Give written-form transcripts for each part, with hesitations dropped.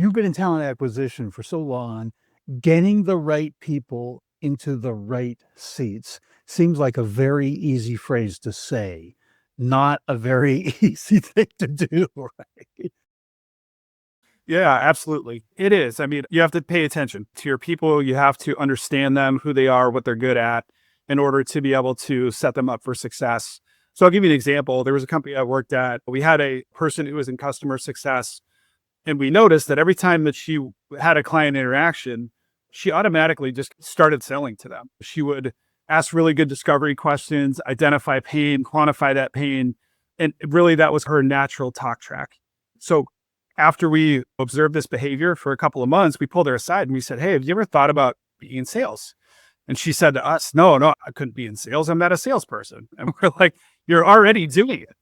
You've been in talent acquisition for so long, getting the right people into the right seats seems like a very easy phrase to say, not a very easy thing to do, right? Yeah, absolutely. It is. I mean, you have to pay attention to your people. You have to understand them, who they are, what they're good at, in order to be able to set them up for success. So I'll give you an example. There was a company I worked at. We had a person who was in customer success, and we noticed that every time that she had a client interaction, she automatically just started selling to them. She would ask really good discovery questions, identify pain, quantify that pain. And really, that was her natural talk track. So after we observed this behavior for a couple of months, we pulled her aside and we said, "Hey, have you ever thought about being in sales?" And she said to us, no, I couldn't be in sales. I'm not a salesperson. And we're like, "You're already doing it."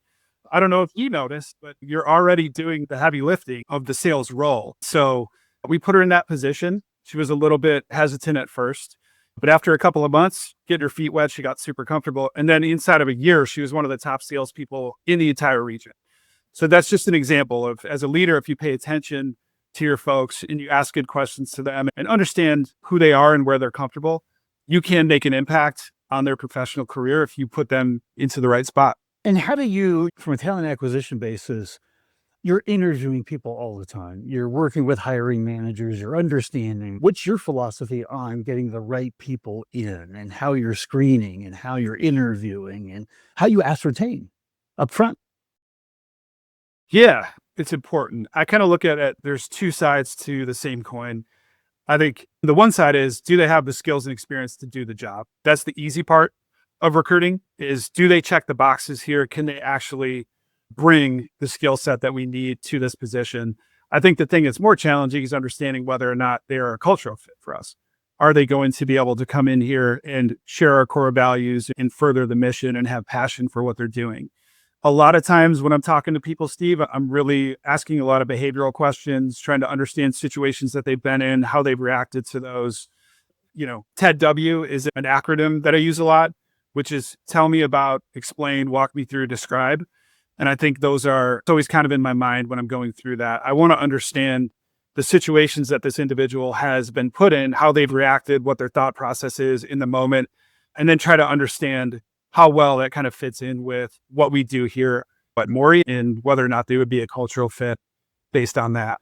I don't know if you noticed, but you're already doing the heavy lifting of the sales role. So we put her in that position. She was a little bit hesitant at first, but after a couple of months, getting her feet wet, she got super comfortable. And then inside of a year, she was one of the top salespeople in the entire region. So that's just an example of, as a leader, if you pay attention to your folks and you ask good questions to them and understand who they are and where they're comfortable, you can make an impact on their professional career if you put them into the right spot. And how do you, from a talent acquisition basis, you're interviewing people all the time. You're working with hiring managers, you're understanding what's your philosophy on getting the right people in and how you're screening and how you're interviewing and how you ascertain upfront. Yeah, it's important. I kind of look at it, there's two sides to the same coin. I think the one side is, do they have the skills and experience to do the job? That's the easy part of recruiting, is do they check the boxes here? Can they actually bring the skill set that we need to this position? I think the thing that's more challenging is understanding whether or not they are a cultural fit for us. Are they going to be able to come in here and share our core values and further the mission and have passion for what they're doing? A lot of times when I'm talking to people, Steve, I'm really asking a lot of behavioral questions, trying to understand situations that they've been in, how they've reacted to those. TEDW is an acronym that I use a lot, which is tell me about, explain, walk me through, describe. And I think those are, it's always kind of in my mind when I'm going through that. I want to understand the situations that this individual has been put in, how they've reacted, what their thought process is in the moment, and then try to understand how well that kind of fits in with what we do here at Maury and whether or not they would be a cultural fit based on that.